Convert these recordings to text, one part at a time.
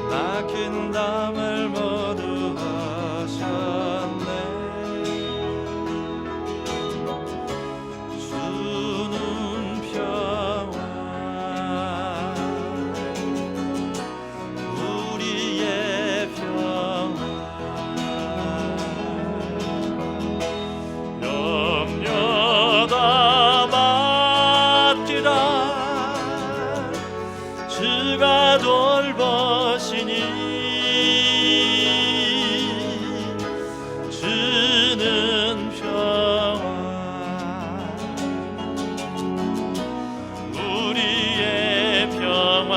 막힌 담을 모두 하셨네. 주는 평화 우리의 평화 염려다 맡기라 주가 돌보시니 주는 평화 우리의 평화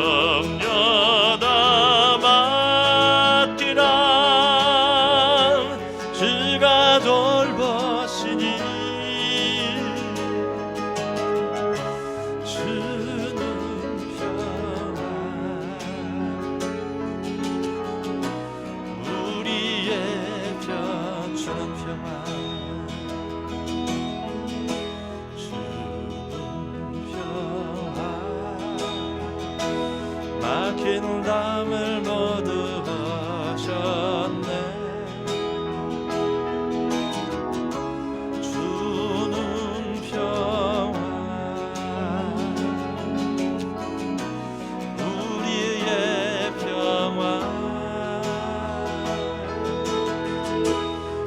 염려다 맡기라 주가 돌보시니 주는 평화 우리의 주는 평화 막힌 담을 모두 하셨네. 주는 평화 우리의 평화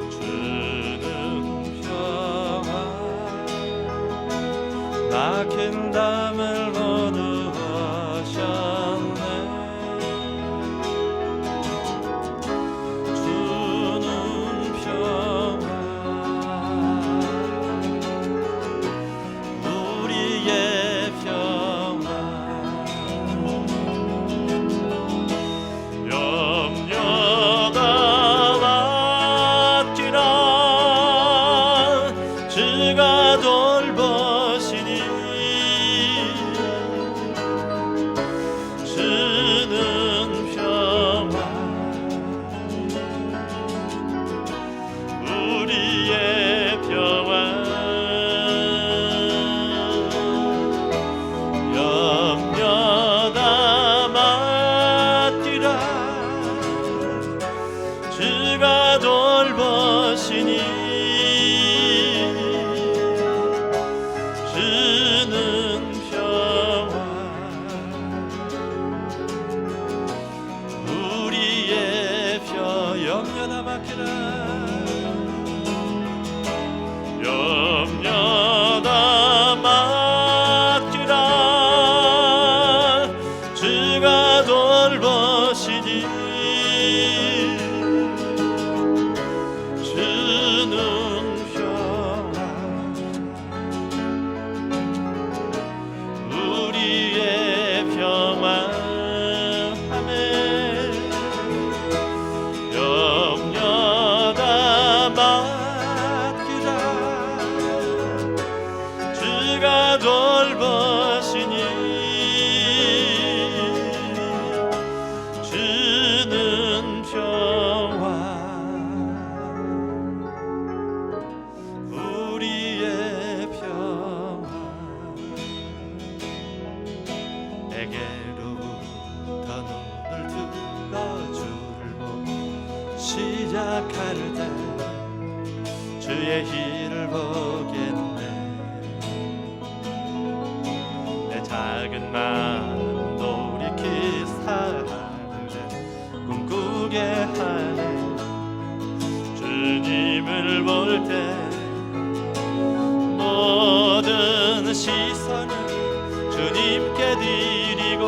주는 평화 막힌 담을 모두 하셨네. 주는 평화 우리의 평화 염려다 맡기라 주가 돌보시니 주는 평화 우리의 평화 염려다 맡기라 주가 돌보시니 주는 평화 우리의 염려다 맡기라 염려다 맡기라 주가 돌보시니 주는 평화 우리의 평화 아멘. 염려다 맡기라 주가 돌보시니 주는 평화 우리의 평화 내게로부터 눈을 들어 주를 보고 시작할 때 주의 길을 보겠네. 내 작은 마음 돌이키 사랑을 꿈꾸게 하네. 주님을 볼 때 모든 시선을 주님께 드리고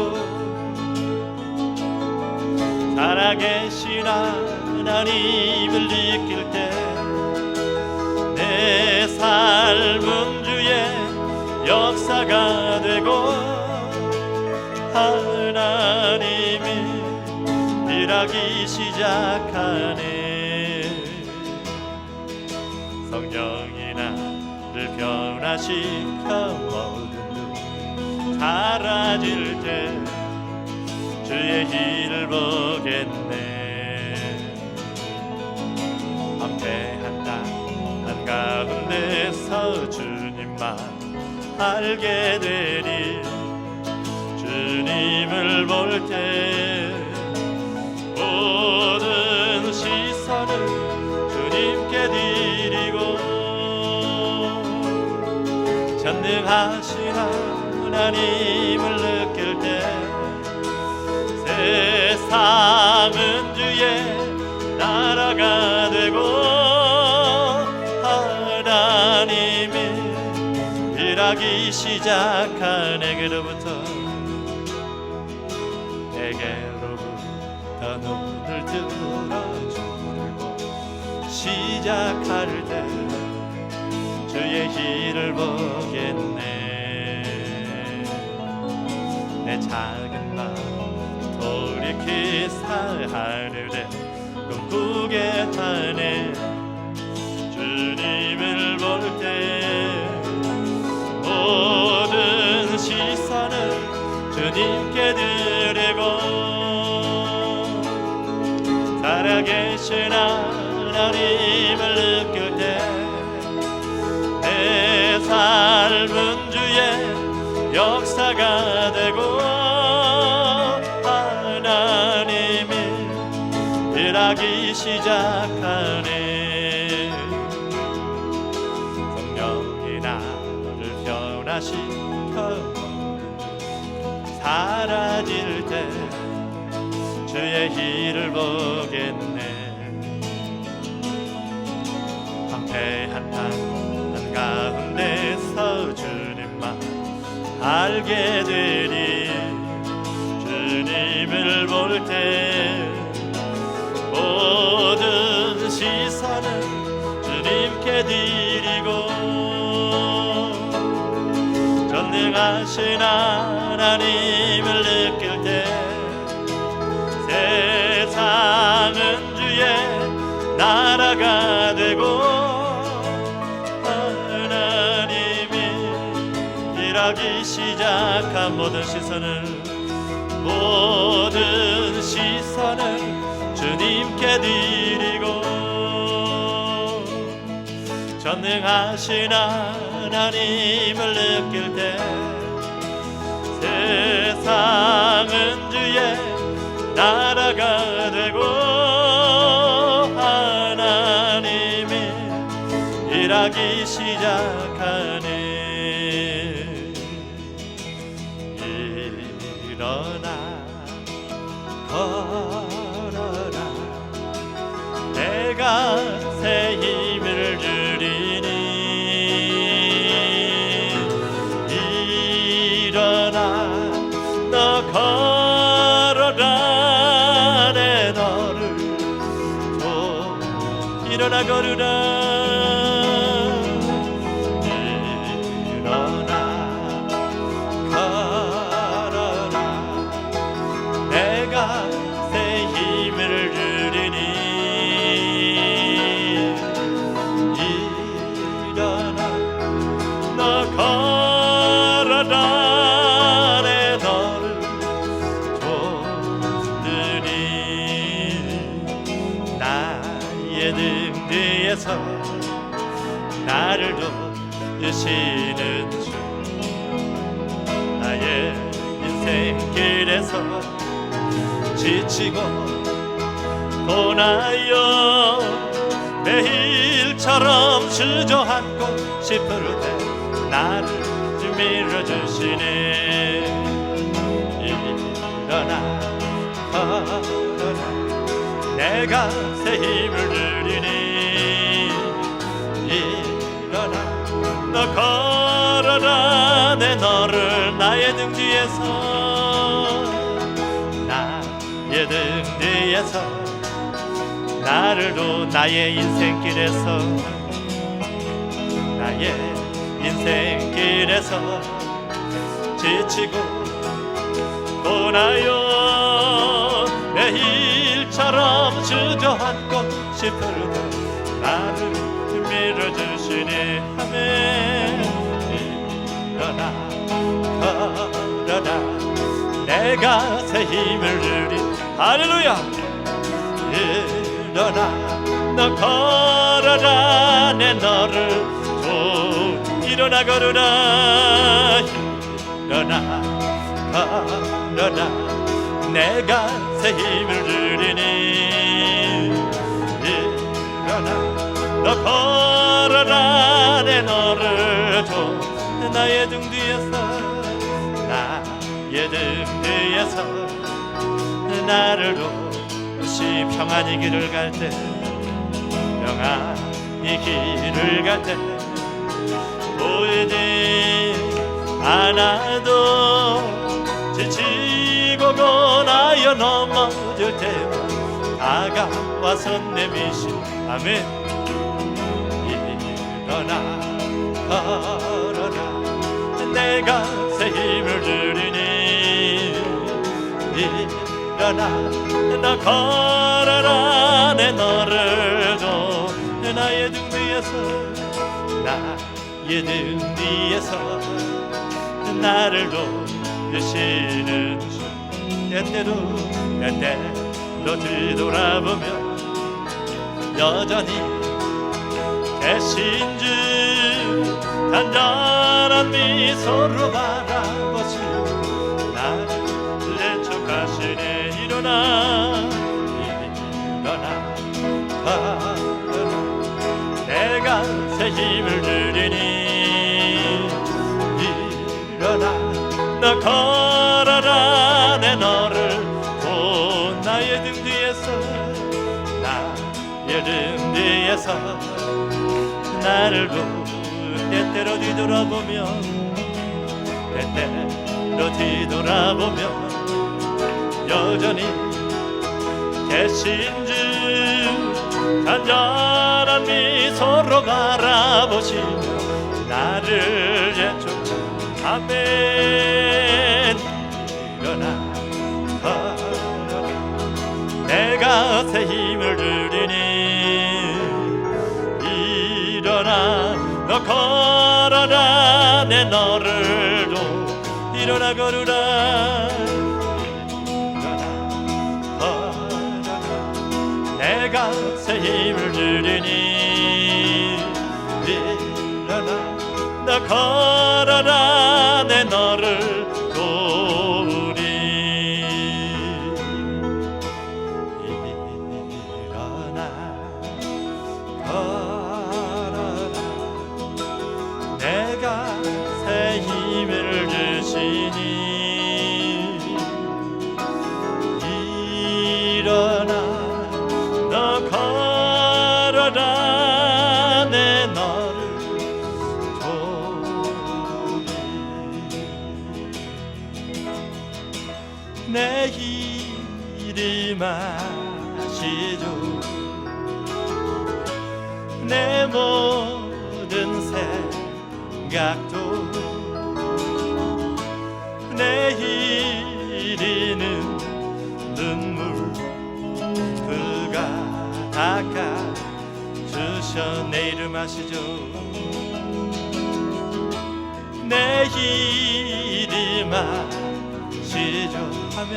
살아계신 하나님을 느낄 때 내 삶은 주의 역사가 되고 하나님이 일하기 시작하네. 성령이 나를 변화시켜 모든 눈 사라질 때 주의 길을 보겠네. 함께한 날 한가운데서 주님만 알게 되리. 볼 때 모든 시선을 주님께 드리고 전능하신 하나님을 느낄 때 세상은 주의 나라가 되고 하나님이 일하기 시작하네. 그로부터 내게로부터 눈을 들어주고 시작할 때 주의 길을 보겠네. 내 작은 맘 돌이키사 하늘에 꿈꾸게 하네. 주님을 볼 때 모든 시선을 주님께 드리고 살아계신 하나님을 느낄 때 내 삶은 주의 역사가 되고 하나님이 일하기 시작하네. 성령이 나를 변화시켜 사라질 때 주의 길을 보겠네. 황폐한 땅 가운데서 주님만 알게 되리. 주님을 볼 때 모든 시선을 주님께 드리고 전능하신 하나님을 느낄 때 세상은 주의 나라가 되고 일하기 시작한 모든 시선을 주님께 드리고 전능하신 하나님을 느낄 때 세상은 주의 나라가 되고 하나님이 일하기 시작하네. 일어나 걸어라 내가 새 힘을 주리니. 일어나 너 걸어라 내 너를 일어나 걸으라. 나를 도우시는 주 나의 인생길에서 지치고 고나여 매일처럼 주저앉고 싶을 때 나를 밀어주시네. 일어나 걸어라 내가 새 힘을 누리니. 일어나 너 걸어라 내 너를 나의 등 뒤에서 나의 등 뒤에서 나를 도 나의 인생길에서 나의 인생길에서 지치고 고나요 매일처럼 주저앉고 싶을 때 나를 밀어주시니. 아멘. 일어나 걸어라 내가 새 힘을 누리. 할렐루야. 일어나 너 걸어라 내 너를 줘. 일어나 걸어라. 일어나 걸어라 내가 새 힘을 주리니 일어나 너 걸어라 내 너를 줘 나의 등 뒤에서 나의 등 뒤에서 나를 도시 평안히 길을 갈 때 평안히 길을 갈 때 보이지 않아도 지치고 고나여 넘어질 때만 다가와서 내미신 아멘 일어나 걸어라 내가 새 힘을 주리니 일어나 너 걸어라 내 너를 줘 나의 등 뒤에서 나의 등 뒤에서 나를 도우시는 주 때때로 뒤돌아보며 여전히 계신 주 단단한 미소로 바라보시며 나를 재촉하시네 일어나 걸어라 내가 새 힘을 주리니 일어나 너 걸어라 내 너를 또 나의 등 뒤에서 나의 등 뒤에서 나를 때때로 뒤돌아보며 때때로 뒤돌아보며 여전히 계신 주 간절한 미소로 바라보시며 나를 예촉 아멘 일어나 걸어라 내가 새 힘을 주리니 일어나 너 걸어라 내 너를 도 일어나 걸으라 일어나 걸어라 내가 새 힘을 주리니 일어나 너 걸어라 내 너를 도우리 일어나 걸어라 내가 새 힘을 주시니 일어나 너 걸어라 내 너를 도우리 내 이름 아시죠 내 모든 생각도 내 이르는 눈물 그가 닦아 주셔 내 이름 아시죠 내 이름 아시죠 아멘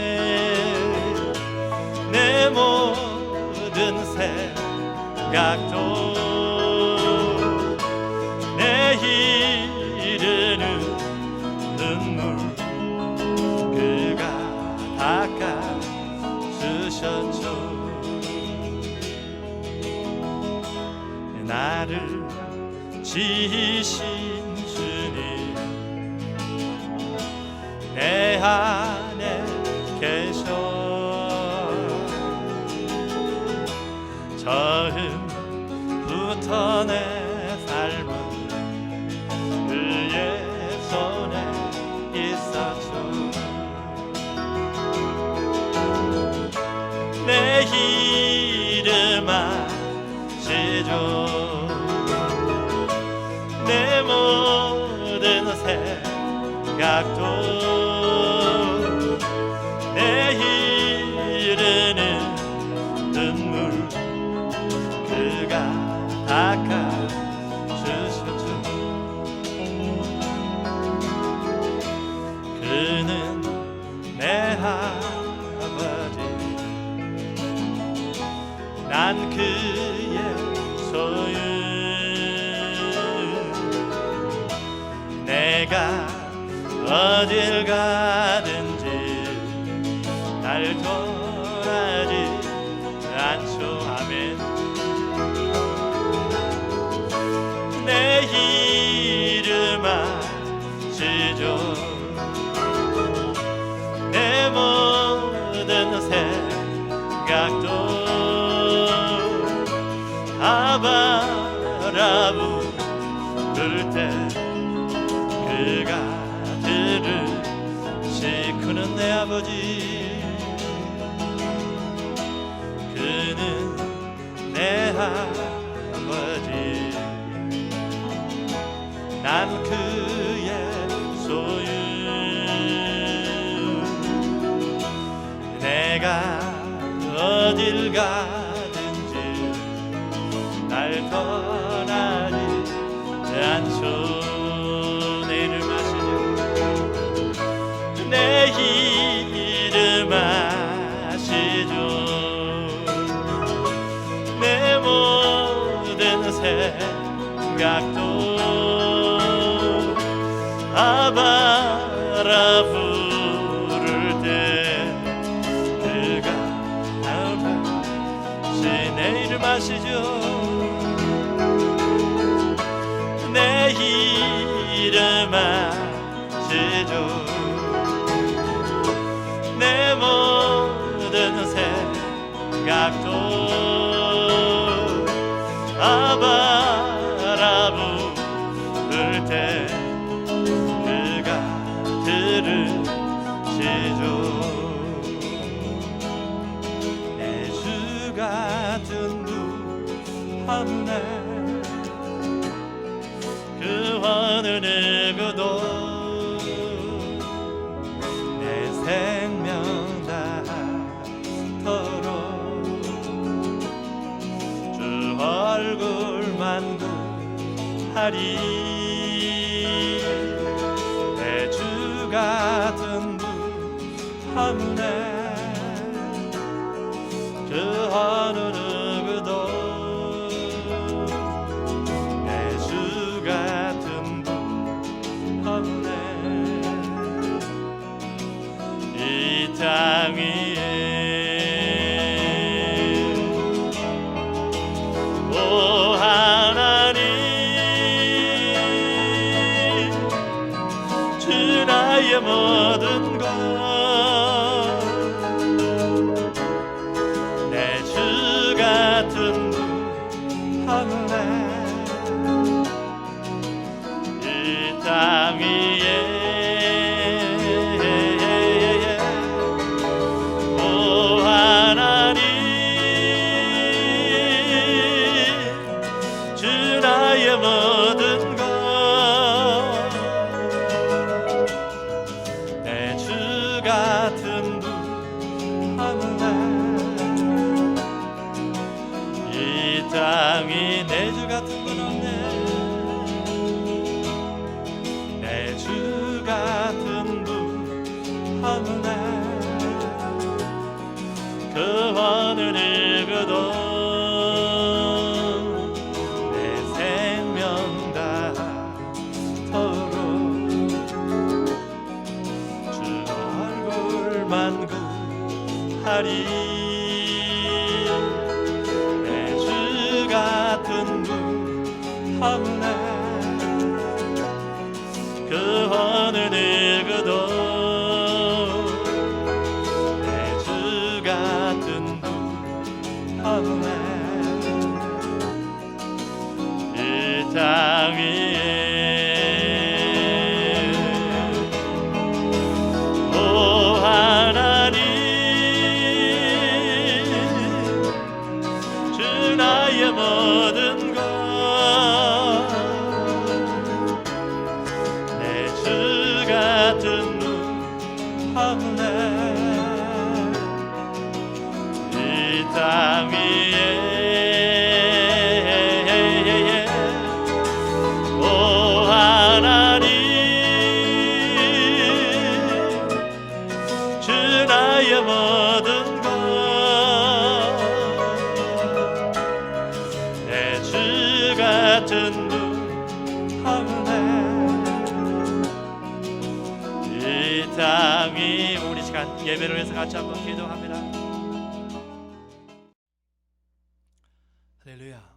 내 모든 생각도 내 이르는 눈물 그가 닦아 주셨죠 나를 지으신 주님 내 안에 계셔 처음부터 내 삶은 그의 손에 있었죠 내 이름 아시죠 내 모든 생각도 내 이르는 눈물 그가 닦아 주셨죠 그는 내 아버지 난 그의 소유 내가 어딜 가든지 날 날 떠나지 않죠. 아멘. 내 이름 아시죠. 내 모든 생각도 아바라 부를 때 그가 들으시구는 내 아버지. 그는 내 아버지. 난 그의 소유. 내가 어딜 가든지 날 떠나지 않죠. 내 이름 아시죠. 내 이름 아시죠. 내 모든 생각도 아바라 부를 때 그가 아버지. 내 이름 아시죠. 내 이름 아시죠. 내 모든 생각도 아바라 부를 때 그가 들으시죠. 내 주 같은 분 없네. 그 어느 누구도 내 생명 다토록 주 얼굴만 구하리. 내 주 같은 분 없네. 그 어느 누구도 내 주 같은 분 없네. 이 땅 위에 오 하나님 주 나의 모든 것 내 주 같은 분 없네. 이 땅 위에 오 하나님 주 나의 모든 것 내 주 같은 분 없네. 이 땅이 내 주 같은 분 없네. 내 주 같은 분 없네. 그 어느 누구도 내 생명 다토록 주 얼굴만 구하리. 내 주 같은 분 없네. 그 어느 누구도 내 주 같은 분 없네. 이 땅 위에 오 하나님 주 나의 모든 것 내 주 같은 분 없네. 이 땅 위에 오 하나님 주 나의 모든 것 내 주 같은 분 없네. 이 땅 사랑이 우리 시간 예배를 위해서 같이 한번 기도합니다. 할렐루야.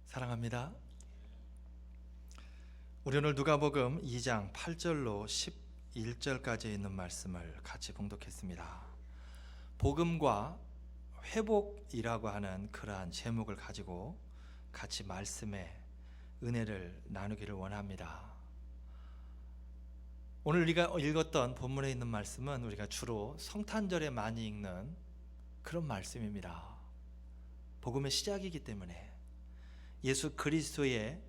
사랑합니다. 우리 오늘 누가복음 2장 8절로 11절까지 있는 말씀을 같이 봉독했습니다. 복음과 회복이라고 하는 그러한 제목을 가지고 같이 말씀의 은혜를 나누기를 원합니다. 오늘 우리가 읽었던 본문에 있는 말씀은 우리가 주로 성탄절에 많이 읽는 그런 말씀입니다. 복음의 시작이기 때문에 예수 그리스도의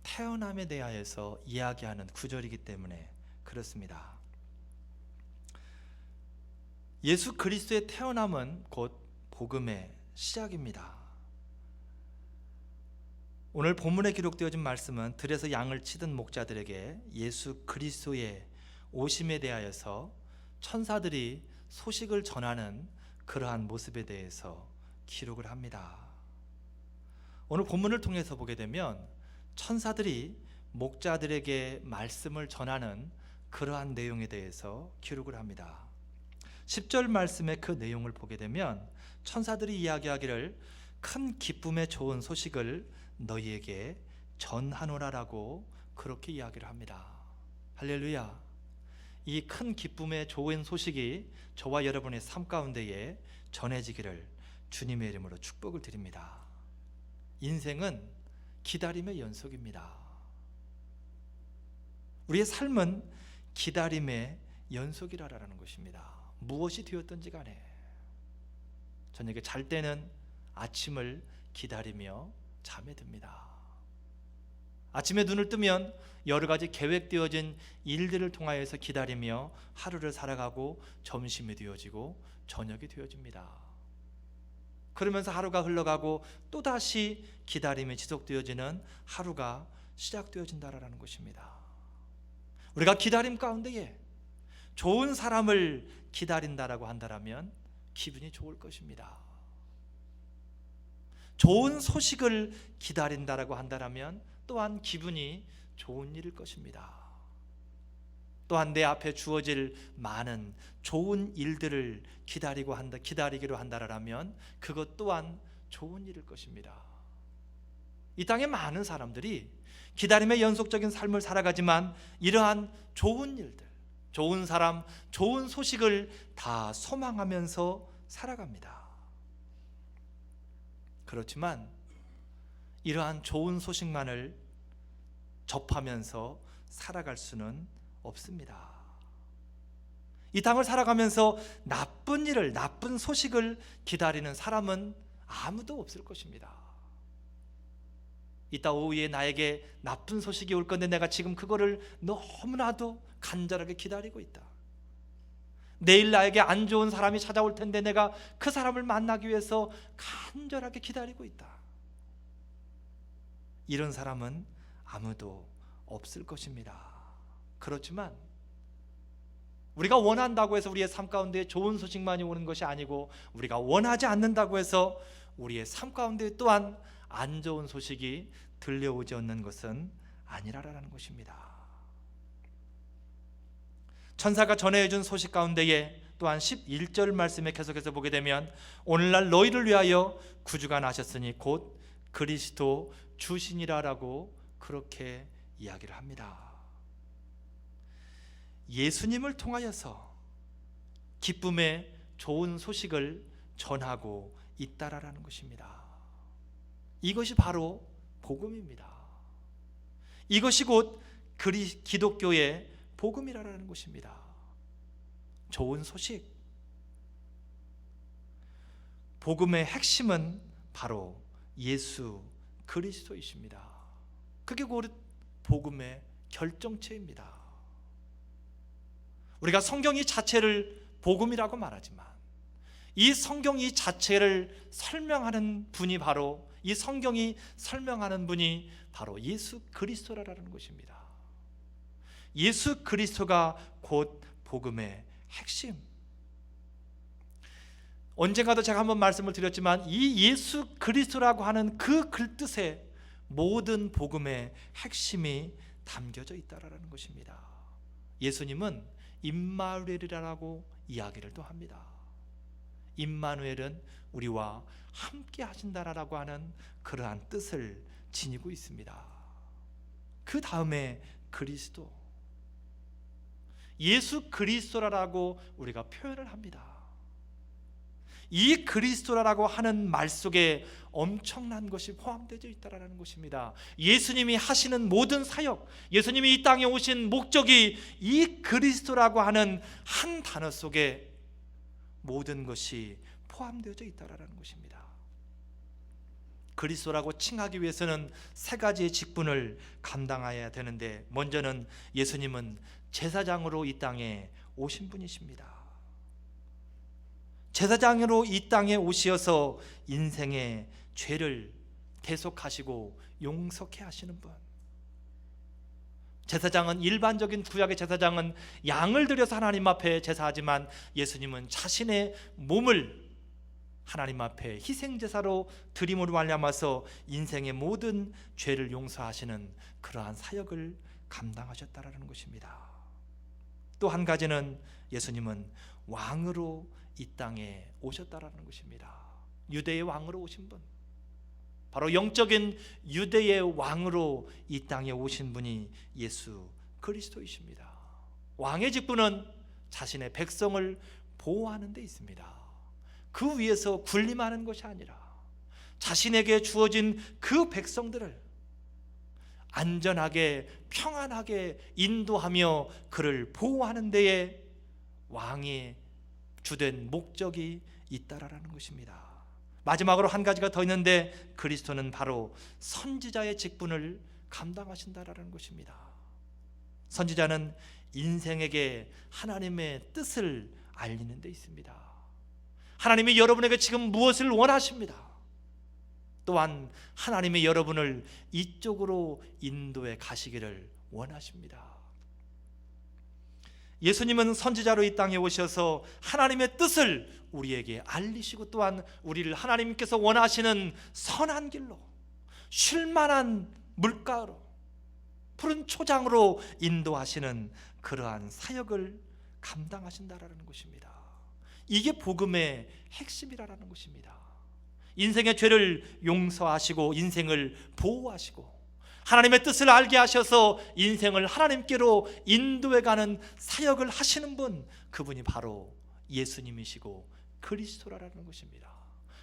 태어남에 대하여서 이야기하는 구절이기 때문에 그렇습니다. 예수 그리스도의 태어남은 곧 복음의 시작입니다. 오늘 본문에 기록되어진 말씀은 들에서 양을 치던 목자들에게 예수 그리스도의 오심에 대하여서 천사들이 소식을 전하는 그러한 모습에 대해서 기록을 합니다. 오늘 본문을 통해서 보게 되면 천사들이 목자들에게 말씀을 전하는 그러한 내용에 대해서 기록을 합니다. 10절 말씀의 그 내용을 보게 되면 천사들이 이야기하기를 큰 기쁨의 좋은 소식을 너희에게 전하노라라고 그렇게 이야기를 합니다. 할렐루야. 이 큰 기쁨의 좋은 소식이 저와 여러분의 삶 가운데에 전해지기를 주님의 이름으로 축복을 드립니다. 인생은 기다림의 연속입니다. 우리의 삶은 기다림의 연속이라는 것입니다. 무엇이 되었든지 간에 저녁에 잘 때는 아침을 기다리며 잠에 듭니다. 아침에 눈을 뜨면 여러 가지 계획되어진 일들을 통하여서 기다리며 하루를 살아가고 점심이 되어지고 저녁이 되어집니다. 그러면서 하루가 흘러가고 또다시 기다림이 지속되어지는 하루가 시작되어진다라는 것입니다. 우리가 기다림 가운데에 좋은 사람을 기다린다라고 한다면 기분이 좋을 것입니다. 좋은 소식을 기다린다라고 한다면 또한 기분이 좋은 일일 것입니다. 또한 내 앞에 주어질 많은 좋은 일들을 기다리기로 한다라면 그것 또한 좋은 일일 것입니다. 이 땅에 많은 사람들이 기다림의 연속적인 삶을 살아가지만 이러한 좋은 일들, 좋은 사람, 좋은 소식을 다 소망하면서 살아갑니다. 그렇지만 이러한 좋은 소식만을 접하면서 살아갈 수는 없습니다. 이 땅을 살아가면서 나쁜 일을, 나쁜 소식을 기다리는 사람은 아무도 없을 것입니다. 이따 오후에 나에게 나쁜 소식이 올 건데 내가 지금 그거를 너무나도 간절하게 기다리고 있다. 내일 나에게 안 좋은 사람이 찾아올 텐데 내가 그 사람을 만나기 위해서 간절하게 기다리고 있다. 이런 사람은 아무도 없을 것입니다. 그렇지만 우리가 원한다고 해서 우리의 삶 가운데 좋은 소식만이 오는 것이 아니고 우리가 원하지 않는다고 해서 우리의 삶 가운데 또한 안 좋은 소식이 들려오지 않는 것은 아니라라는 것입니다. 천사가 전해준 소식 가운데에 또한 11절 말씀에 계속해서 보게 되면 오늘날 너희를 위하여 구주가 나셨으니 곧 그리스도 주시니라라고 그렇게 이야기를 합니다. 예수님을 통하여서 기쁨의 좋은 소식을 전하고 있다라는 것입니다. 이것이 바로 복음입니다. 이것이 곧 기독교의 복음이라는 것입니다. 좋은 소식. 복음의 핵심은 바로 예수 그리스도이십니다. 그게 곧 복음의 결정체입니다. 우리가 성경 이 자체를 복음이라고 말하지만 이 성경 이 자체를 설명하는 분이 바로 이 성경이 설명하는 분이 바로 예수 그리스도라는 것입니다. 예수 그리스도가 곧 복음의 핵심. 언젠가도 제가 한번 말씀을 드렸지만 이 예수 그리스도라고 하는 그 글뜻에 모든 복음의 핵심이 담겨져 있다라는 것입니다. 예수님은 임마누엘이라고 이야기를 또 합니다. 임마누엘은 우리와 함께 하신다라고 하는 그러한 뜻을 지니고 있습니다. 그 다음에 그리스도, 예수 그리스도라고 우리가 표현을 합니다. 이 그리스도라고 하는 말 속에 엄청난 것이 포함되어 있다라는 것입니다. 예수님이 하시는 모든 사역, 예수님이 이 땅에 오신 목적이 이 그리스도라고 하는 한 단어 속에 모든 것이 포함되어져 있다라는 것입니다. 그리스도라고 칭하기 위해서는 세 가지의 직분을 감당해야 되는데, 먼저는 예수님은 제사장으로 이 땅에 오신 분이십니다. 제사장으로 이 땅에 오시어서 인생의 죄를 대속하시고 용서케 하시는 분. 제사장은, 일반적인 구약의 제사장은 양을 들여서 하나님 앞에 제사하지만, 예수님은 자신의 몸을 하나님 앞에 희생제사로 드림으로 말미암아서 인생의 모든 죄를 용서하시는 그러한 사역을 감당하셨다라는 것입니다. 또 한 가지는 예수님은 왕으로 이 땅에 오셨다라는 것입니다. 유대의 왕으로 오신 분, 바로 영적인 유대의 왕으로 이 땅에 오신 분이 예수 그리스도이십니다. 왕의 직분은 자신의 백성을 보호하는 데 있습니다. 그 위에서 군림하는 것이 아니라 자신에게 주어진 그 백성들을 안전하게 평안하게 인도하며 그를 보호하는 데에 왕의 주된 목적이 있다라는 것입니다. 마지막으로 한 가지가 더 있는데, 그리스도는 바로 선지자의 직분을 감당하신다라는 것입니다. 선지자는 인생에게 하나님의 뜻을 알리는 데 있습니다. 하나님이 여러분에게 지금 무엇을 원하십니다. 또한 하나님이 여러분을 이쪽으로 인도해 가시기를 원하십니다. 예수님은 선지자로 이 땅에 오셔서 하나님의 뜻을 우리에게 알리시고, 또한 우리를 하나님께서 원하시는 선한 길로, 쉴만한 물가로, 푸른 초장으로 인도하시는 그러한 사역을 감당하신다라는 것입니다. 이게 복음의 핵심이라는 것입니다. 인생의 죄를 용서하시고 인생을 보호하시고 하나님의 뜻을 알게 하셔서 인생을 하나님께로 인도해가는 사역을 하시는 분, 그분이 바로 예수님이시고 그리스도라는 것입니다.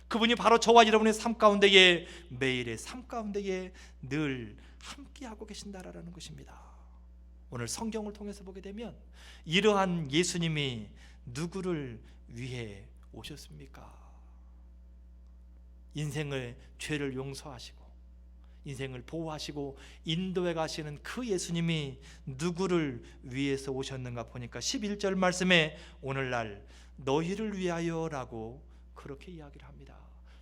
그분이 바로 저와 여러분의 삶 가운데에, 매일의 삶 가운데에 늘 함께하고 계신다라는 것입니다. 오늘 성경을 통해서 보게 되면 이러한 예수님이 누구를 위해 오셨습니까? 인생의 죄를 용서하시고 인생을 보호하시고 인도해 가시는 그 예수님이 누구를 위해서 오셨는가 보니까 11절 말씀에 오늘날 너희를 위하여라고 그렇게 이야기를 합니다.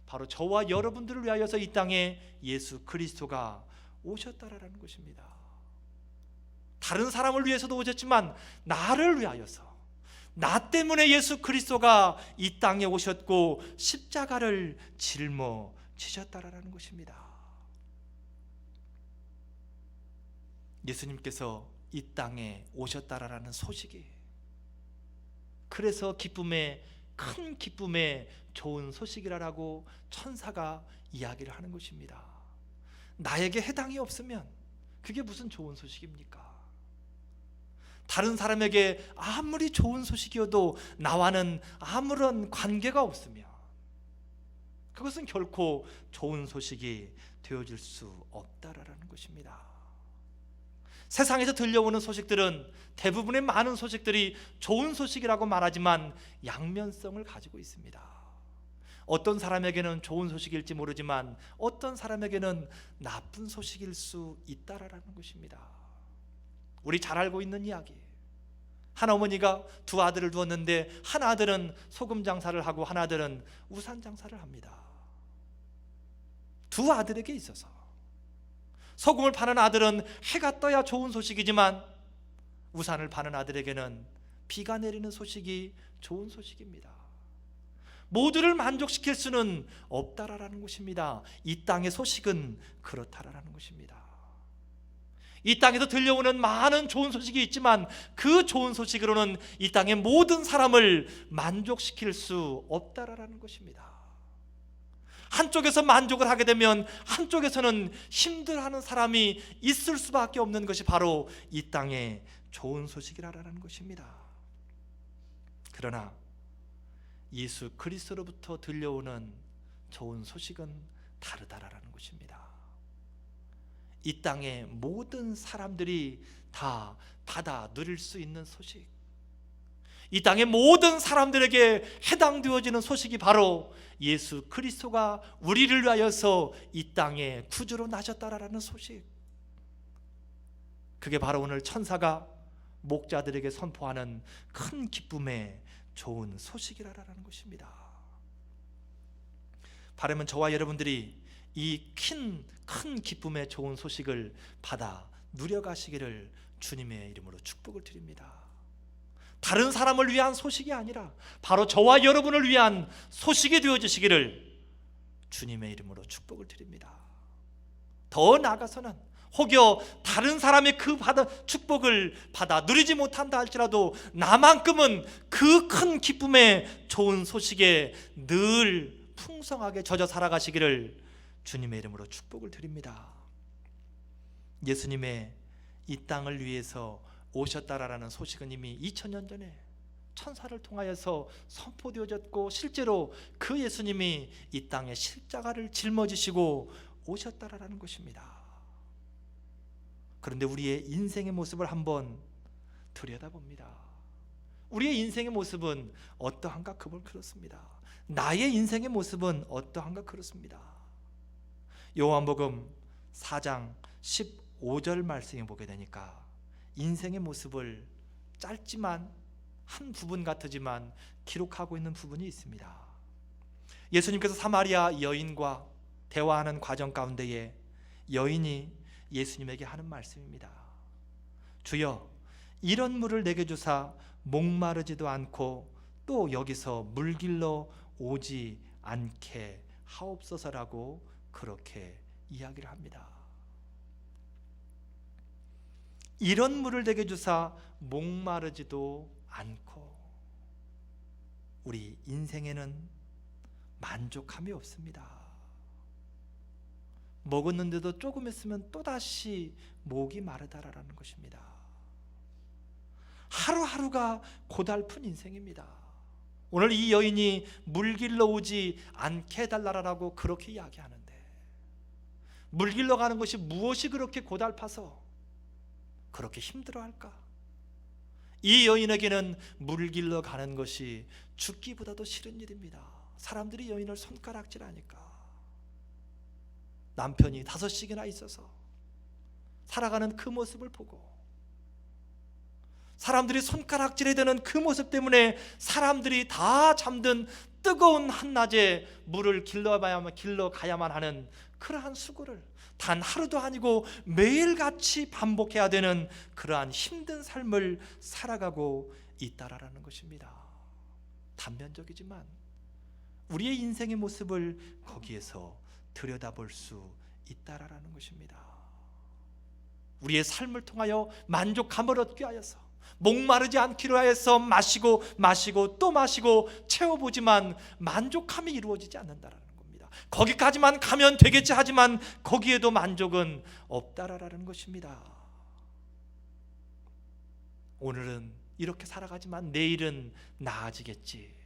바로 저와 여러분들을 위하여서 이 땅에 예수 그리스도가 오셨다라는 것입니다. 다른 사람을 위해서도 오셨지만 나를 위하여서, 나 때문에 예수 그리스도가 이 땅에 오셨고 십자가를 짊어지셨다라는 것입니다. 예수님께서 이 땅에 오셨다라는 소식이, 그래서 기쁨의, 큰 기쁨의 좋은 소식이라고 천사가 이야기를 하는 것입니다. 나에게 해당이 없으면 그게 무슨 좋은 소식입니까? 다른 사람에게 아무리 좋은 소식이어도 나와는 아무런 관계가 없으면 그것은 결코 좋은 소식이 되어질 수 없다라는 것입니다. 세상에서 들려오는 소식들은, 대부분의 많은 소식들이 좋은 소식이라고 말하지만 양면성을 가지고 있습니다. 어떤 사람에게는 좋은 소식일지 모르지만 어떤 사람에게는 나쁜 소식일 수 있다라는 것입니다. 우리 잘 알고 있는 이야기, 한 어머니가 두 아들을 두었는데 한 아들은 소금 장사를 하고 한 아들은 우산 장사를 합니다. 두 아들에게 있어서 소금을 파는 아들은 해가 떠야 좋은 소식이지만 우산을 파는 아들에게는 비가 내리는 소식이 좋은 소식입니다. 모두를 만족시킬 수는 없다라는 것입니다. 이 땅의 소식은 그렇다라는 것입니다. 이 땅에서 들려오는 많은 좋은 소식이 있지만 그 좋은 소식으로는 이 땅의 모든 사람을 만족시킬 수 없다라는 것입니다. 한쪽에서 만족을 하게 되면 한쪽에서는 힘들어하는 사람이 있을 수밖에 없는 것이 바로 이 땅의 좋은 소식이라는 것입니다. 그러나 예수 그리스도로부터 들려오는 좋은 소식은 다르다라는 것입니다. 이 땅의 모든 사람들이 다 받아 누릴 수 있는 소식, 이 땅의 모든 사람들에게 해당되어지는 소식이 바로 예수 그리스도가 우리를 위하여서 이 땅에 구주로 나셨다라는 소식, 그게 바로 오늘 천사가 목자들에게 선포하는 큰 기쁨의 좋은 소식이라는 것입니다. 바라면 저와 여러분들이 이 큰 기쁨의 좋은 소식을 받아 누려가시기를 주님의 이름으로 축복을 드립니다. 다른 사람을 위한 소식이 아니라 바로 저와 여러분을 위한 소식이 되어주시기를 주님의 이름으로 축복을 드립니다. 더 나아가서는 혹여 다른 사람의 그 축복을 받아 누리지 못한다 할지라도 나만큼은 그 큰 기쁨의 좋은 소식에 늘 풍성하게 젖어 살아가시기를 주님의 이름으로 축복을 드립니다. 예수님의 이 땅을 위해서 오셨다라는 소식은 이미 2000년 전에 천사를 통하여서 선포되어졌고 실제로 그 예수님이 이 땅에 십자가를 짊어지시고 오셨다라는 것입니다. 그런데 우리의 인생의 모습을 한번 들여다봅니다. 우리의 인생의 모습은 어떠한가? 그렇습니다. 나의 인생의 모습은 어떠한가? 그렇습니다. 요한복음 4장 15절 말씀에 보게 되니까 인생의 모습을 짧지만 한 부분 같지만 기록하고 있는 부분이 있습니다. 예수님께서 사마리아 여인과 대화하는 과정 가운데에 여인이 예수님에게 하는 말씀입니다. 주여, 이런 물을 내게 주사 목마르지도 않고 또 여기서 물길로 오지 않게 하옵소서라고 그렇게 이야기를 합니다. 이런 물을 내게 주사 목마르지도 않고, 우리 인생에는 만족함이 없습니다. 먹었는데도 조금 있으면 또다시 목이 마르다라는 것입니다. 하루하루가 고달픈 인생입니다. 오늘 이 여인이 물길로 오지 않게 해달라고 그렇게 이야기하는데, 물길로 가는 것이 무엇이 그렇게 고달파서 그렇게 힘들어할까? 이 여인에게는 물길로 가는 것이 죽기보다도 싫은 일입니다. 사람들이 여인을 손가락질하니까. 남편이 5씩이나 있어서 살아가는 그 모습을 보고 사람들이 손가락질해야 되는 그 모습 때문에 사람들이 다 잠든 뜨거운 한낮에 물을 길러 가야만 하는 그러한 수고를 단 하루도 아니고 매일같이 반복해야 되는 그러한 힘든 삶을 살아가고 있다라는 것입니다. 단면적이지만 우리의 인생의 모습을 거기에서 들여다볼 수 있다라는 것입니다. 우리의 삶을 통하여 만족감을 얻기 위하여서 목마르지 않기로 하여서 마시고 또 마시고 채워보지만 만족함이 이루어지지 않는다라는 겁니다. 거기까지만 가면 되겠지 하지만 거기에도 만족은 없다라는 것입니다. 오늘은 이렇게 살아가지만 내일은 나아지겠지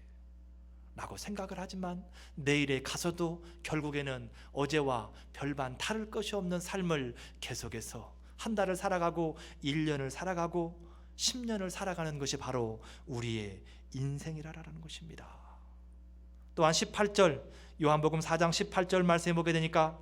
라고 생각을 하지만 내일에 가서도 결국에는 어제와 별반 다를 것이 없는 삶을 계속해서 한 달을 살아가고 1년을 살아가고 10년을 살아가는 것이 바로 우리의 인생이라는 것입니다. 또한 18절 요한복음 4장 18절 말씀에 보게 되니까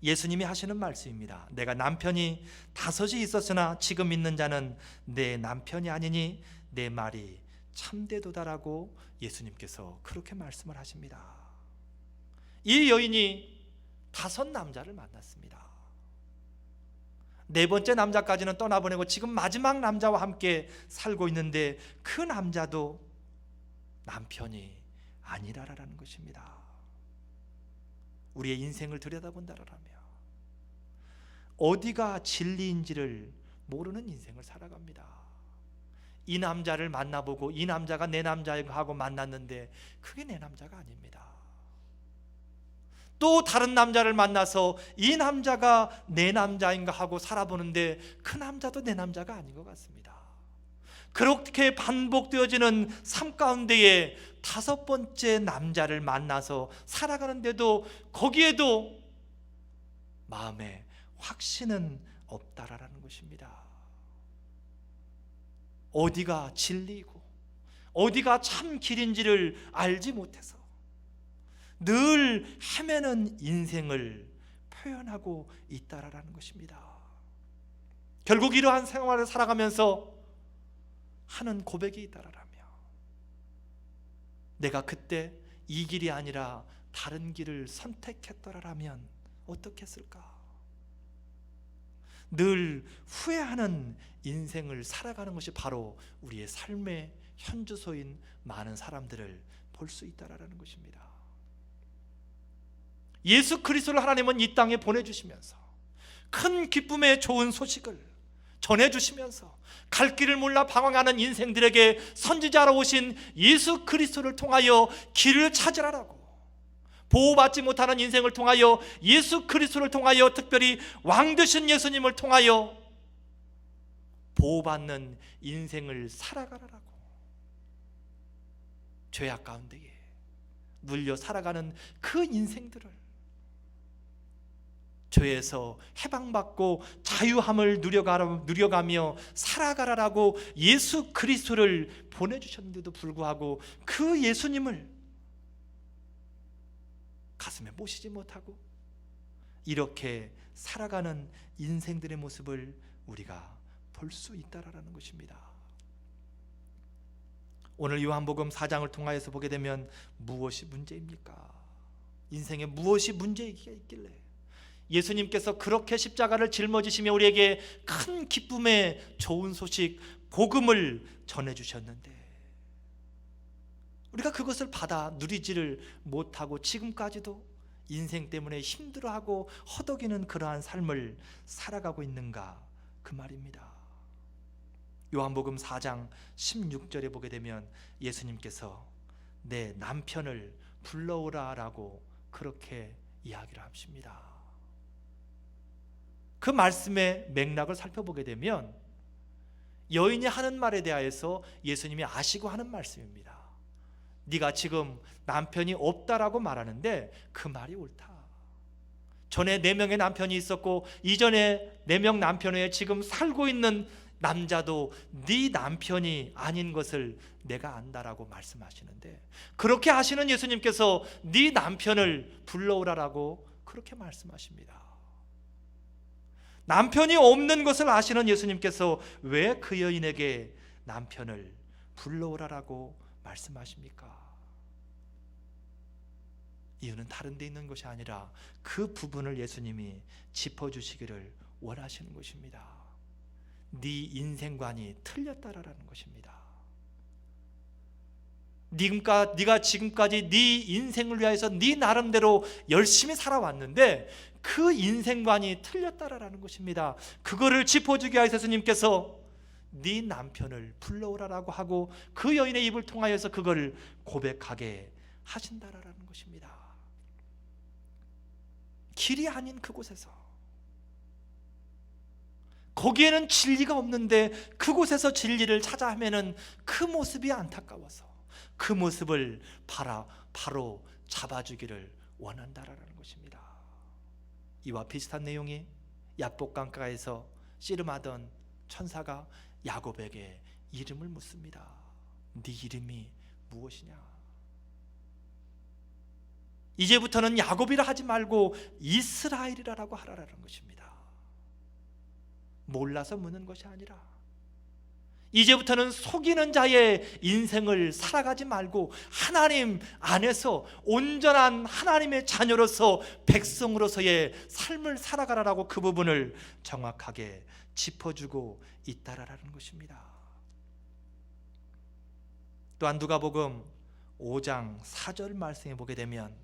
예수님이 하시는 말씀입니다. 내가 남편이 5이 있었으나 지금 있는 자는 내 남편이 아니니 내 말이 참되도다라고 예수님께서 그렇게 말씀을 하십니다. 이 여인이 5 남자를 만났습니다. 4번째 남자까지는 떠나보내고 지금 마지막 남자와 함께 살고 있는데 그 남자도 남편이 아니라라는 것입니다. 우리의 인생을 들여다본다라면 어디가 진리인지를 모르는 인생을 살아갑니다. 이 남자를 만나보고 이 남자가 내 남자하고 만났는데 그게 내 남자가 아닙니다. 또 다른 남자를 만나서 이 남자가 내 남자인가 하고 살아보는데 그 남자도 내 남자가 아닌 것 같습니다. 그렇게 반복되어지는 삶 가운데에 5번째 남자를 만나서 살아가는데도 거기에도 마음에 확신은 없다라는 것입니다. 어디가 진리이고 어디가 참 길인지를 알지 못해서 늘 헤매는 인생을 표현하고 있다라는 것입니다. 결국 이러한 생활을 살아가면서 하는 고백이 있다라며, 내가 그때 이 길이 아니라 다른 길을 선택했더라면 어떻게 했을까? 늘 후회하는 인생을 살아가는 것이 바로 우리의 삶의 현주소인 많은 사람들을 볼 수 있다라는 것입니다. 예수 그리스도를 하나님은 이 땅에 보내주시면서 큰 기쁨의 좋은 소식을 전해주시면서 갈 길을 몰라 방황하는 인생들에게 선지자로 오신 예수 그리스도를 통하여 길을 찾으라라고, 보호받지 못하는 인생을 통하여 예수 그리스도를 통하여, 특별히 왕 되신 예수님을 통하여 보호받는 인생을 살아가라라고, 죄악 가운데에 눌려 살아가는 그 인생들을 죄에서 해방받고 자유함을 누려가며 살아가라라고 예수 그리스도를 보내주셨는데도 불구하고 그 예수님을 가슴에 모시지 못하고 이렇게 살아가는 인생들의 모습을 우리가 볼 수 있다라는 것입니다. 오늘 요한복음 4장을 통하여서 보게 되면 무엇이 문제입니까? 인생에 무엇이 문제가 있길래 예수님께서 그렇게 십자가를 짊어지시며 우리에게 큰 기쁨의 좋은 소식, 복음을 전해주셨는데 우리가 그것을 받아 누리지를 못하고 지금까지도 인생 때문에 힘들어하고 허덕이는 그러한 삶을 살아가고 있는가, 그 말입니다. 요한복음 4장 16절에 보게 되면 예수님께서 내 남편을 불러오라라고 그렇게 이야기를 하십니다. 그 말씀의 맥락을 살펴보게 되면 여인이 하는 말에 대하여서 예수님이 아시고 하는 말씀입니다. 네가 지금 남편이 없다라고 말하는데 그 말이 옳다. 전에 4명의 남편이 있었고 이전에 4명 남편 외에 지금 살고 있는 남자도 네 남편이 아닌 것을 내가 안다라고 말씀하시는데, 그렇게 하시는 예수님께서 네 남편을 불러오라라고 그렇게 말씀하십니다. 남편이 없는 것을 아시는 예수님께서 왜 그 여인에게 남편을 불러오라라고 말씀하십니까? 이유는 다른 데 있는 것이 아니라 그 부분을 예수님이 짚어주시기를 원하시는 것입니다. 네 인생관이 틀렸다라는 것입니다. 네가 지금까지 네 인생을 위해서 네 나름대로 열심히 살아왔는데 그 인생관이 틀렸다라는 것입니다. 그거를 짚어주기 위해서 예수님께서 네 남편을 불러오라라고 하고 그 여인의 입을 통하여서 그걸 고백하게 하신다라는 것입니다. 길이 아닌 그곳에서, 거기에는 진리가 없는데 그곳에서 진리를 찾아 헤매는 그 모습이 안타까워서 그 모습을 바로 잡아주기를 원한다라는 것입니다. 이와 비슷한 내용이 야복강가에서 씨름하던 천사가 야곱에게 이름을 묻습니다. 네 이름이 무엇이냐? 이제부터는 야곱이라 하지 말고 이스라엘이라고 하라라는 것입니다. 몰라서 묻는 것이 아니라 이제부터는 속이는 자의 인생을 살아가지 말고 하나님 안에서 온전한 하나님의 자녀로서 백성으로서의 삶을 살아가라라고 그 부분을 정확하게 짚어주고 있다라는 것입니다. 또한 누가복음 5장 4절 말씀에 보게 되면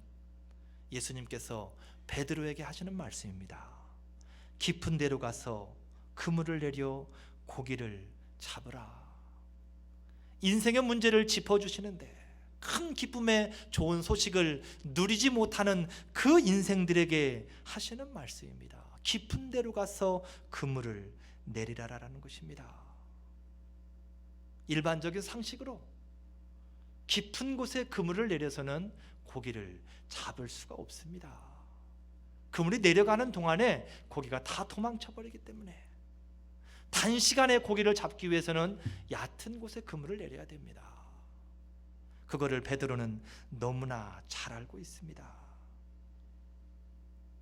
예수님께서 베드로에게 하시는 말씀입니다. 깊은 데로 가서 그물을 내려 고기를 잡으라. 인생의 문제를 짚어주시는데 큰 기쁨의 좋은 소식을 누리지 못하는 그 인생들에게 하시는 말씀입니다. 깊은 데로 가서 그물을 내리라라는 것입니다. 일반적인 상식으로 깊은 곳에 그물을 내려서는 고기를 잡을 수가 없습니다. 그물이 내려가는 동안에 고기가 다 도망쳐버리기 때문에 단시간에 고기를 잡기 위해서는 얕은 곳에 그물을 내려야 됩니다. 그거를 베드로는 너무나 잘 알고 있습니다.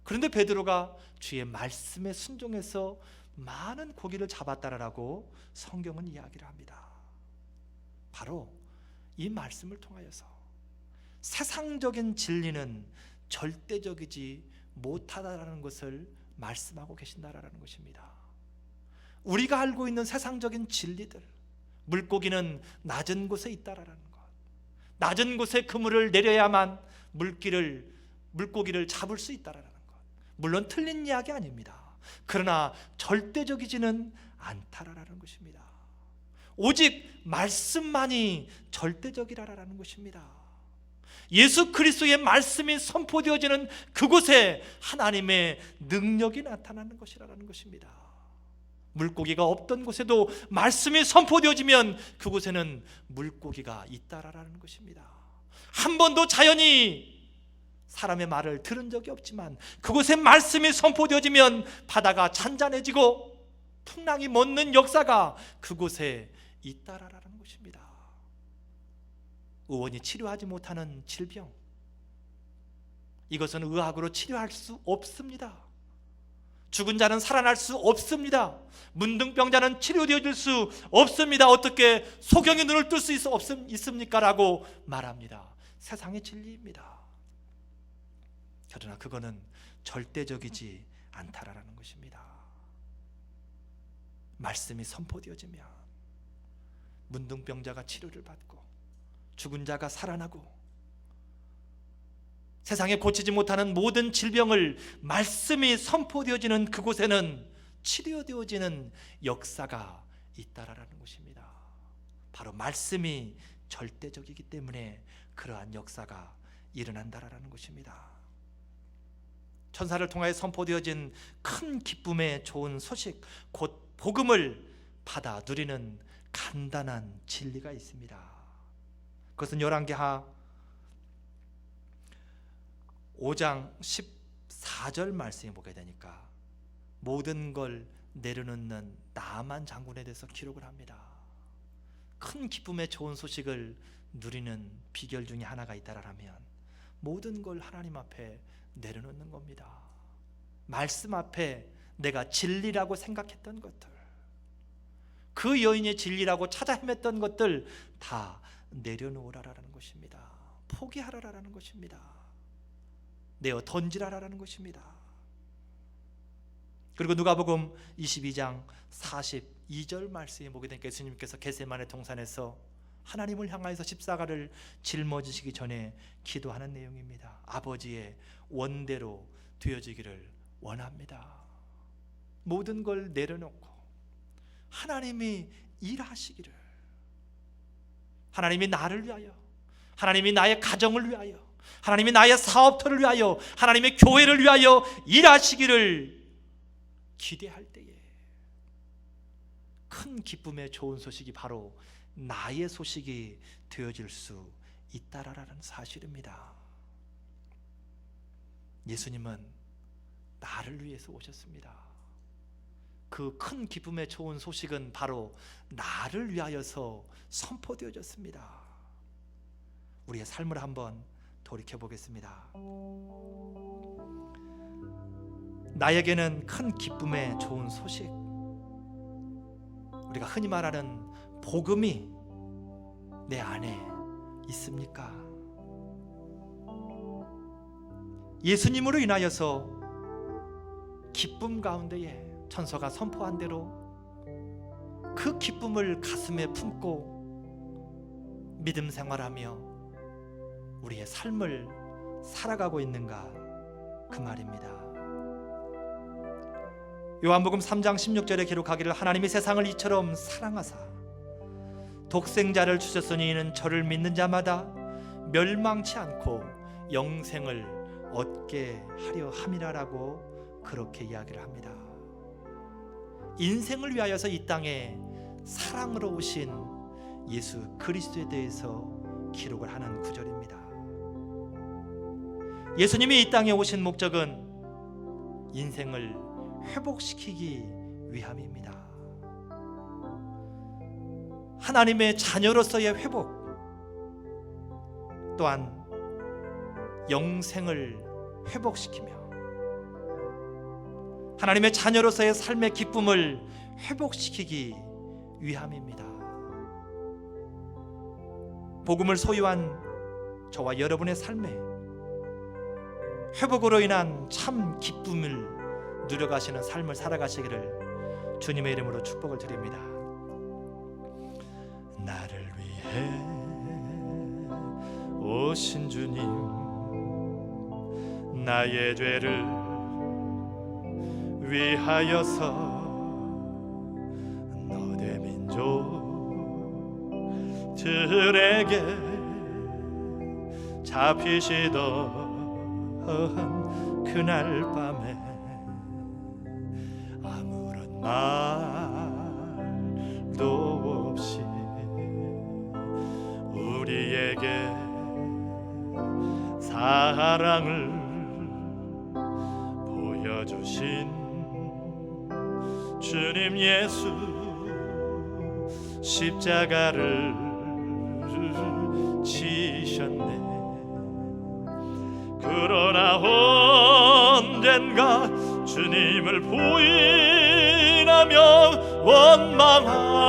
그런데 베드로가 주의 말씀에 순종해서 많은 고기를 잡았다라고 성경은 이야기를 합니다. 바로 이 말씀을 통하여서 세상적인 진리는 절대적이지 못하다라는 것을 말씀하고 계신다라는 것입니다. 우리가 알고 있는 세상적인 진리들, 물고기는 낮은 곳에 있다라는 것, 낮은 곳에 그물을 내려야만 물고기를 잡을 수 있다라는 것, 물론 틀린 이야기 아닙니다. 그러나 절대적이지는 않다라는 것입니다. 오직 말씀만이 절대적이라는 것입니다. 예수 그리스도의 말씀이 선포되어지는 그곳에 하나님의 능력이 나타나는 것이라는 것입니다. 물고기가 없던 곳에도 말씀이 선포되어지면 그곳에는 물고기가 있다라는 것입니다. 한 번도 자연이 사람의 말을 들은 적이 없지만 그곳에 말씀이 선포되어지면 바다가 잔잔해지고 풍랑이 멎는 역사가 그곳에 있다라는 것입니다. 의원이 치료하지 못하는 질병, 이것은 의학으로 치료할 수 없습니다. 죽은 자는 살아날 수 없습니다. 문둥병자는 치료되어질 수 없습니다. 어떻게 소경의 눈을 뜰 수 있습니까? 라고 말합니다. 세상의 진리입니다. 그러나 그거는 절대적이지 않다라는 것입니다. 말씀이 선포되어지면 문둥병자가 치료를 받고 죽은 자가 살아나고 세상에 고치지 못하는 모든 질병을 말씀이 선포되어지는 그곳에는 치료되어지는 역사가 있다라는 것입니다. 바로 말씀이 절대적이기 때문에 그러한 역사가 일어난다라는 것입니다. 천사를 통하여 선포되어진 큰 기쁨의 좋은 소식, 곧 복음을 받아 누리는 간단한 진리가 있습니다. 그것은 열왕기하 5장 14절 말씀에 보게 되니까 모든 걸 내려놓는 나만 장군에 대해서 기록을 합니다. 큰 기쁨의 좋은 소식을 누리는 비결 중에 하나가 있다라면 모든 걸 하나님 앞에 내려놓는 겁니다. 말씀 앞에 내가 진리라고 생각했던 것들, 그 여인의 진리라고 찾아 헤맸던 것들 다 내려놓으라라는 것입니다. 포기하라라는 것입니다. 내어 던지라라는 것입니다. 그리고 누가복음 22장 42절 말씀에 보게 되니까 예수님께서 겟세마네 동산에서 하나님을 향하여서 십자가를 짊어지시기 전에 기도하는 내용입니다. 아버지의 원대로 되어지기를 원합니다. 모든 걸 내려놓고 하나님이 일하시기를, 하나님이 나를 위하여, 하나님이 나의 가정을 위하여, 하나님이 나의 사업터를 위하여, 하나님의 교회를 위하여 일하시기를 기대할 때에 큰 기쁨의 좋은 소식이 바로 나의 소식이 되어질 수 있다라는 사실입니다. 예수님은 나를 위해서 오셨습니다. 그 큰 기쁨의 좋은 소식은 바로 나를 위하여서 선포되어졌습니다. 우리의 삶을 한번 돌이켜 보겠습니다. 나에게는 큰 기쁨의 좋은 소식, 우리가 흔히 말하는 복음이 내 안에 있습니까? 예수님으로 인하여서 기쁨 가운데에 천사가 선포한 대로 그 기쁨을 가슴에 품고 믿음 생활하며 우리의 삶을 살아가고 있는가, 그 말입니다. 요한복음 3장 16절에 기록하기를 하나님이 세상을 이처럼 사랑하사 독생자를 주셨으니 이는 저를 믿는 자마다 멸망치 않고 영생을 얻게 하려 함이라라고 그렇게 이야기를 합니다. 인생을 위하여서 이 땅에 사랑으로 오신 예수 그리스도에 대해서 기록을 하는 구절입니다. 예수님이 이 땅에 오신 목적은 인생을 회복시키기 위함입니다. 하나님의 자녀로서의 회복, 또한 영생을 회복시키며 하나님의 자녀로서의 삶의 기쁨을 회복시키기 위함입니다. 복음을 소유한 저와 여러분의 삶에 회복으로 인한 참 기쁨을 누려가시는 삶을 살아가시기를 주님의 이름으로 축복을 드립니다. 나를 위해 오신 주님, 나의 죄를 위하여서 너대 민족들에게 잡히시던 그날 밤에 아무런 말도 없이 우리에게 사랑을 보여주신 주님 예수, 십자가를 지셨네. 그러나 언젠가 주님을 부인하며 원망하고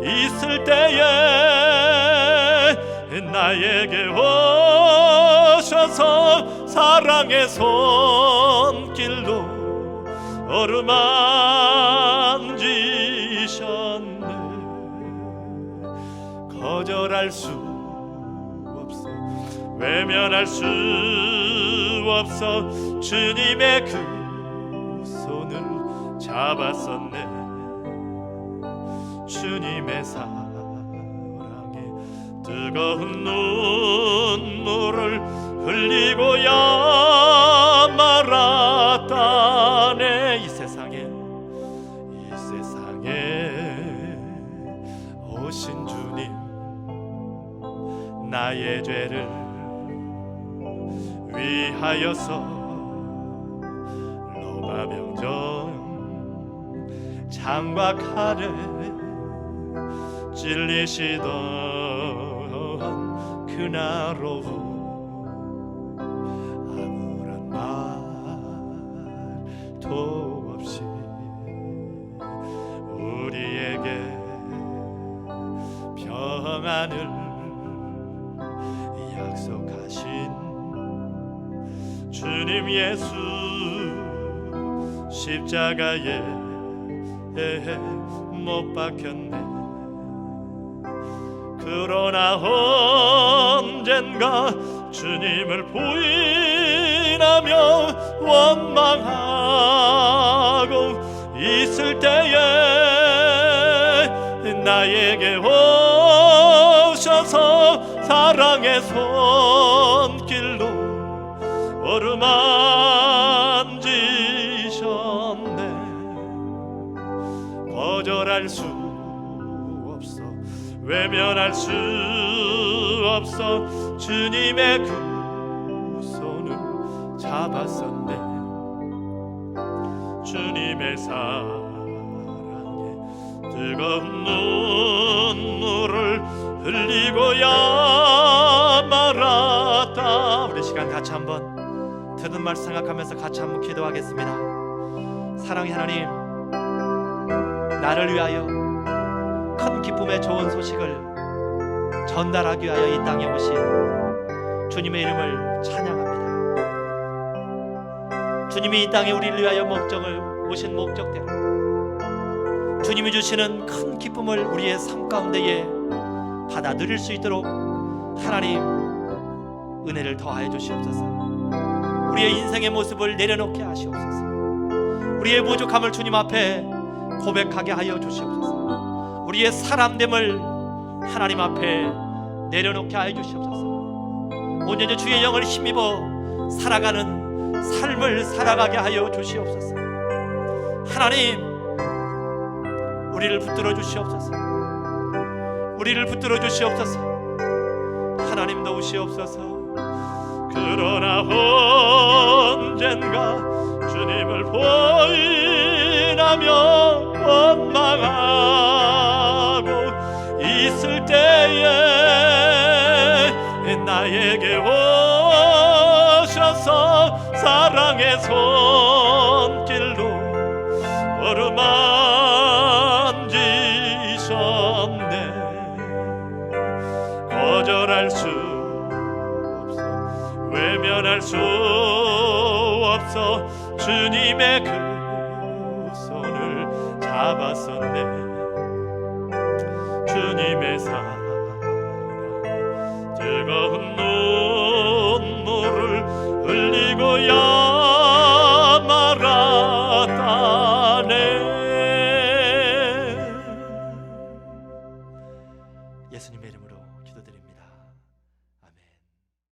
있을 때에 나에게 오셔서 사랑의 손길로 어루만지셨네. 거절할 수 없어, 외면할 수 없어 주님의 그 손을 잡았었네. 주님의 사랑에 뜨거운 눈물을 흘리고야 말았다네. 이 세상에 오신 주님, 나의 죄를 위하여서 로마 병정 창과 칼에 찔리시던 그날 오후 아무런 말도 없이 우리에게 평안을 약속하신 주님 예수, 십자가에 못 박혔네. 그러나 언젠가 주님을 부인하며 원망하고 있을 때에 나에게 오셔서 사랑의 손길로 어루만지셨네. 거절할 수 없어, 외면할 수 없어 주님의 그 손을 잡았었네. 주님의 사랑에 뜨거운 눈물을 흘리고야 말았다. 우리 시간 같이 한번 듣는 말 생각하면서 같이 한번 기도하겠습니다. 사랑의 하나님, 나를 위하여 큰 기쁨의 좋은 소식을 전달하기 위하여 이 땅에 오신 주님의 이름을 찬양합니다. 주님이 이 땅에 우리를 위하여 오신 목적대로 주님이 주시는 큰 기쁨을 우리의 삶 가운데에 받아 누릴 수 있도록 하나님 은혜를 더하여 주시옵소서. 우리의 인생의 모습을 내려놓게 하시옵소서. 우리의 부족함을 주님 앞에 고백하게 하여 주시옵소서. 우리의 사람됨을 하나님 앞에 내려놓게 하여 주시옵소서. 온전히 주의 영을 힘입어 살아가는 삶을 살아가게 하여 주시옵소서. 하나님, 우리를 붙들어 주시옵소서. 우리를 붙들어 주시옵소서. 하나님 도우시옵소서. 그러나 언젠가 주님을 보인하며 원망하고 있을 때에 나에게 오셔서 사랑의 손길로 어루만지셨네. 거절할 수 없어, 외면할 수 없어. 주님의 그 손을 잡았었네. 주님의 사랑에 뜨거운 눈물을 흘리고야 말았다네. 예수님의 이름으로 기도드립니다.